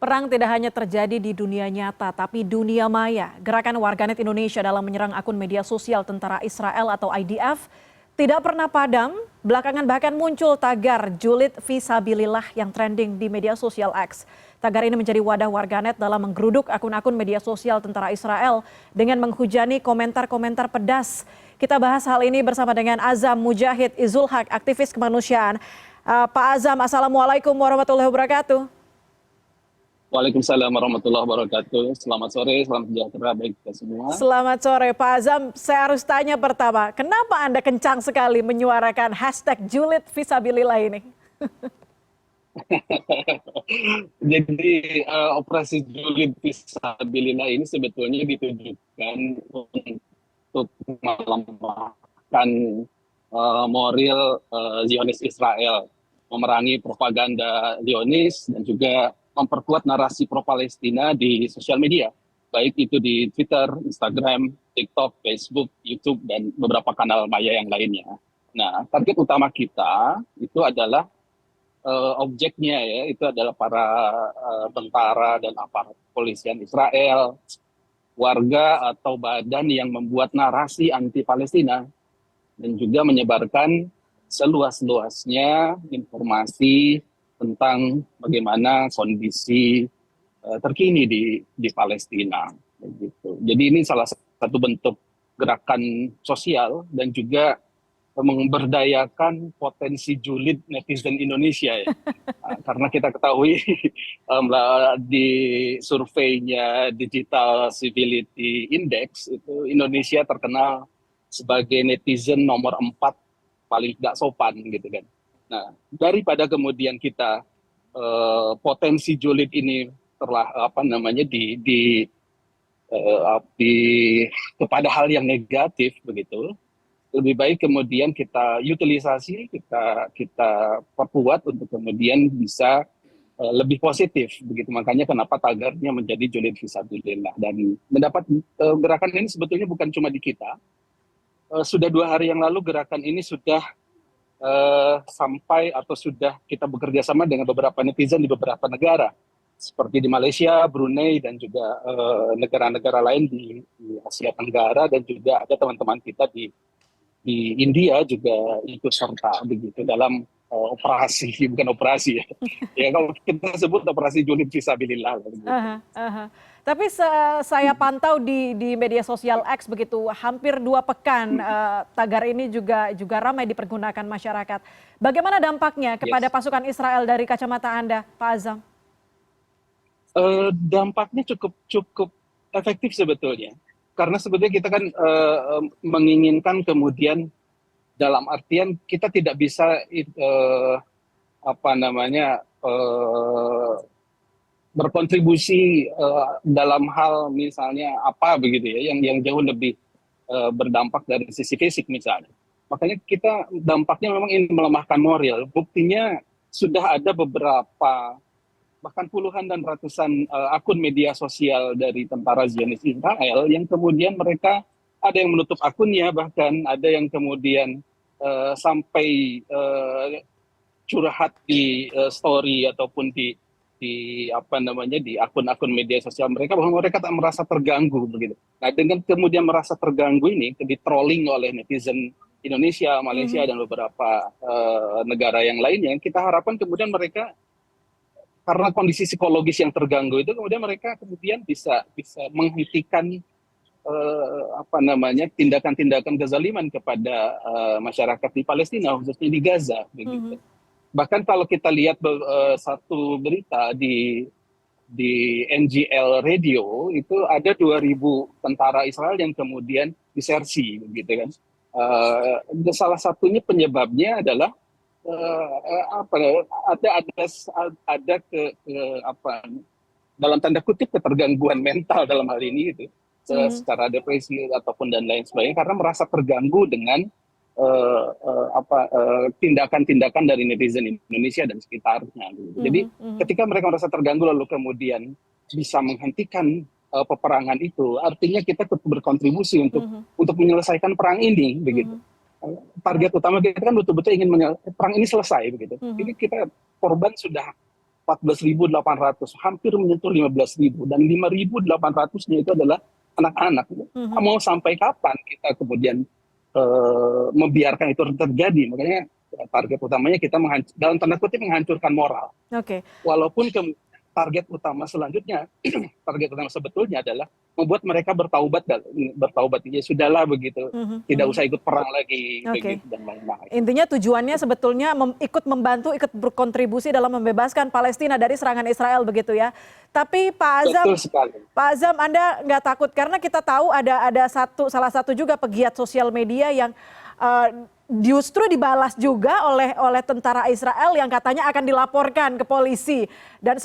Perang tidak hanya terjadi di dunia nyata, tapi dunia maya. Gerakan warganet Indonesia dalam menyerang akun media sosial tentara Israel atau IDF tidak pernah padam. Belakangan bahkan muncul tagar julid visabilillah yang trending di media sosial X. Tagar ini menjadi wadah warganet dalam menggeruduk akun-akun media sosial tentara Israel dengan menghujani komentar-komentar pedas. Kita bahas hal ini bersama dengan Azam Mujahid Izul Haq, aktivis kemanusiaan. Pak Azam, Assalamualaikum warahmatullahi wabarakatuh. Waalaikumsalam warahmatullahi wabarakatuh. Selamat sore, salam sejahtera bagi kita semua. Selamat sore Pak Azam, saya harus tanya pertama, kenapa Anda kencang sekali menyuarakan hashtag julid visabilillah ini? Jadi operasi julid visabilillah ini sebetulnya ditujukan untuk melemahkan moral Zionis Israel, memerangi propaganda Zionis dan juga memperkuat narasi pro-Palestina di sosial media, baik itu di Twitter, Instagram, TikTok, Facebook, YouTube, dan beberapa kanal maya yang lainnya. Nah, target utama kita itu adalah objeknya ya, itu adalah para tentara dan aparat kepolisian Israel, warga atau badan yang membuat narasi anti-Palestina, dan juga menyebarkan seluas-luasnya informasi tentang bagaimana kondisi terkini di Palestina. Begitu. Jadi ini salah satu bentuk gerakan sosial dan juga memberdayakan potensi julid netizen Indonesia ya. Karena kita ketahui di surveinya Digital Civility Index itu Indonesia terkenal sebagai netizen nomor 4 paling tidak sopan gitu kan. Nah, daripada kemudian kita potensi julid ini kepada hal yang negatif begitu, lebih baik kemudian kita utilisasi, kita perkuat untuk kemudian bisa lebih positif begitu. Makanya kenapa tagarnya menjadi julid visabilillah, dan mendapat gerakan ini sebetulnya bukan cuma di kita. Sudah 2 hari yang lalu gerakan ini sudah sampai atau sudah kita bekerja sama dengan beberapa netizen di beberapa negara seperti di Malaysia, Brunei, dan juga negara-negara lain di Asia Tenggara, dan juga ada teman-teman kita di India juga ikut serta begitu dalam operasi, bukan operasi ya. Ya kalau kita sebut operasi julid visabilillah. Tapi saya pantau di media sosial X begitu, hampir 2 pekan tagar ini juga ramai dipergunakan masyarakat. Bagaimana dampaknya kepada pasukan Israel dari kacamata Anda, Pak Azam? Dampaknya cukup efektif sebetulnya, karena sebetulnya kita kan menginginkan kemudian dalam artian kita tidak bisa berkontribusi dalam hal misalnya apa begitu ya, yang jauh lebih berdampak dari sisi fisik misalnya. Makanya kita dampaknya memang ini melemahkan moral. Buktinya sudah ada beberapa, bahkan puluhan dan ratusan akun media sosial dari tentara Zionis Israel yang kemudian mereka ada yang menutup akunnya, bahkan ada yang kemudian sampai curhat di story ataupun di akun-akun media sosial mereka, bahwa mereka tak merasa terganggu begitu. Nah, dengan kemudian merasa terganggu ini di trolling oleh netizen Indonesia, Malaysia, dan beberapa negara yang lainnya, kita harapkan kemudian mereka, karena kondisi psikologis yang terganggu itu, kemudian mereka kemudian bisa menghentikan tindakan-tindakan kezaliman kepada masyarakat di Palestina, khususnya di Gaza begitu. Bahkan kalau kita lihat satu berita di NGL Radio, itu ada 2.000 tentara Israel yang kemudian disersi begitu kan. Salah satunya penyebabnya adalah dalam tanda kutip ketergangguan mental dalam hal ini gitu, secara depresi ataupun dan lain sebagainya, karena merasa terganggu dengan tindakan-tindakan dari netizen Indonesia dan sekitarnya gitu. Jadi ketika mereka merasa terganggu lalu kemudian bisa menghentikan peperangan itu, artinya kita berkontribusi untuk menyelesaikan perang ini begitu. Target utama kita kan betul-betul ingin perang ini selesai begitu. Ini kita korban sudah 14.800, hampir menyentuh 15.000, dan 5.800-nya itu adalah anak-anak. Mau sampai kapan kita kemudian membiarkan itu terjadi? Makanya target utamanya kita dalam tanda kutip menghancurkan moral. Oke. Walaupun target utama selanjutnya, target utama sebetulnya adalah membuat mereka bertaubat ya sudahlah begitu, tidak usah ikut perang lagi, begitu, dan lain-lain. Intinya tujuannya sebetulnya ikut membantu, ikut berkontribusi dalam membebaskan Palestina dari serangan Israel begitu ya. Tapi Pak Azam, Anda nggak takut karena kita tahu ada salah satu juga pegiat sosial media yang justru dibalas juga oleh tentara Israel yang katanya akan dilaporkan ke polisi dan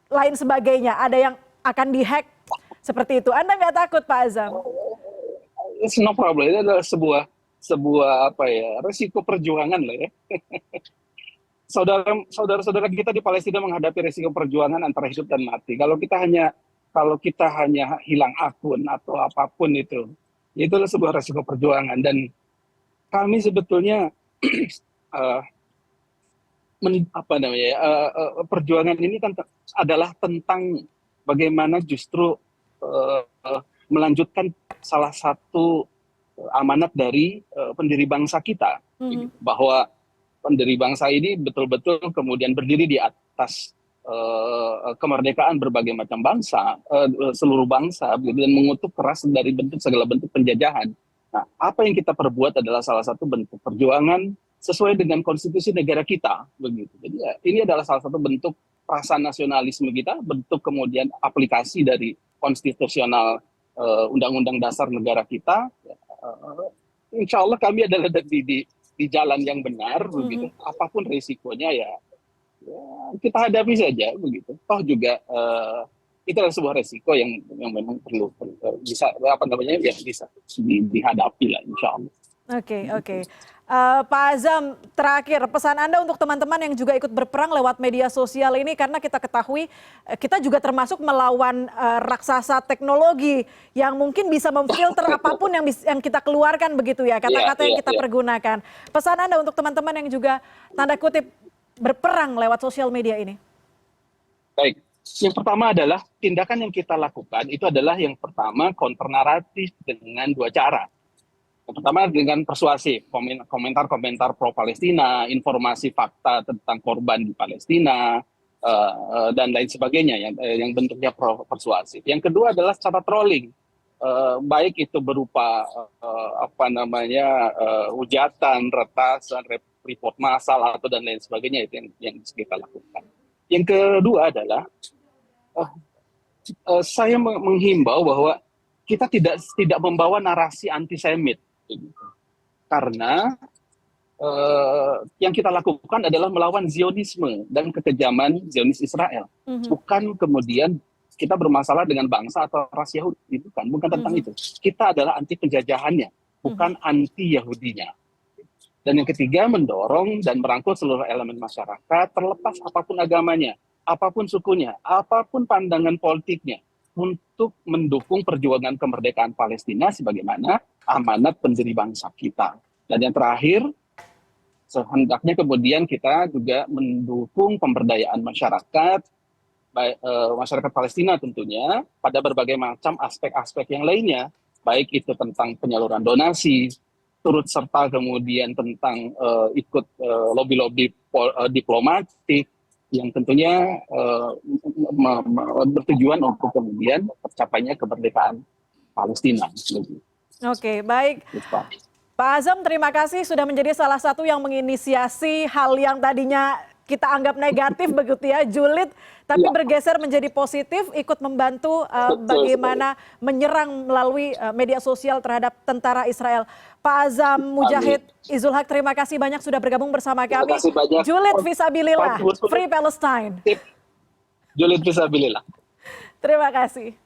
lain sebagainya. Ada yang akan dihack seperti itu. Anda nggak takut, Pak Azam? It's no problem. Itu adalah sebuah resiko perjuangan lah ya. Saudara-saudara kita di Palestina menghadapi resiko perjuangan antara hidup dan mati. Kalau kita hanya hilang akun atau apapun itu adalah sebuah resiko perjuangan, dan kami sebetulnya perjuangan ini adalah tentang bagaimana justru melanjutkan salah satu amanat dari pendiri bangsa kita, bahwa pendiri bangsa ini betul-betul kemudian berdiri di atas kemerdekaan berbagai macam bangsa, seluruh bangsa, dan mengutuk keras dari segala bentuk penjajahan. Nah, apa yang kita perbuat adalah salah satu bentuk perjuangan sesuai dengan konstitusi negara kita, begitu. Jadi ya, ini adalah salah satu bentuk rasa nasionalisme kita, bentuk kemudian aplikasi dari konstitusional undang-undang dasar negara kita. Insya Allah kami adalah di jalan yang benar, begitu. Apapun risikonya ya kita hadapi saja, begitu. Toh juga itu adalah sebuah resiko yang memang perlu bisa bisa dihadapi lah, insya Allah. Oke. Pak Azam, terakhir pesan Anda untuk teman-teman yang juga ikut berperang lewat media sosial ini, karena kita ketahui kita juga termasuk melawan raksasa teknologi yang mungkin bisa memfilter apapun yang kita keluarkan begitu ya, kata-kata yang kita pergunakan. Pesan Anda untuk teman-teman yang juga tanda kutip berperang lewat sosial media ini. Baik. Yang pertama adalah tindakan yang kita lakukan itu adalah yang pertama counter naratif dengan dua cara. Yang pertama dengan persuasif, komentar-komentar pro Palestina, informasi fakta tentang korban di Palestina, dan lain sebagainya yang bentuknya persuasif. Yang kedua adalah cara trolling, baik itu berupa hujatan, retasan, report massal atau dan lain sebagainya, itu yang kita lakukan. Yang kedua adalah saya menghimbau bahwa kita tidak membawa narasi antisemit, karena yang kita lakukan adalah melawan Zionisme dan kekejaman Zionis Israel, bukan kemudian kita bermasalah dengan bangsa atau ras Yahudi, bukan tentang itu. Kita adalah anti penjajahannya, bukan anti Yahudinya. Dan yang ketiga, mendorong dan merangkul seluruh elemen masyarakat, terlepas apapun agamanya, apapun sukunya, apapun pandangan politiknya, untuk mendukung perjuangan kemerdekaan Palestina sebagaimana amanat pendiri bangsa kita. Dan yang terakhir, sehendaknya kemudian kita juga mendukung pemberdayaan masyarakat, masyarakat Palestina tentunya, pada berbagai macam aspek-aspek yang lainnya, baik itu tentang penyaluran donasi, turut serta kemudian tentang ikut lobby-lobby diplomatik, yang tentunya bertujuan untuk kemudian tercapainya kemerdekaan Palestina. Oke, baik. Pak Azam, terima kasih sudah menjadi salah satu yang menginisiasi hal yang tadinya kita anggap negatif begitu ya, julid, tapi bergeser menjadi positif, ikut membantu bagaimana menyerang melalui media sosial terhadap tentara Israel. Pak Azam Mujahid Izul Haq, terima kasih banyak sudah bergabung bersama kami. Julid Fisabilillah, Free Palestine. Julid Fisabilillah. Terima kasih.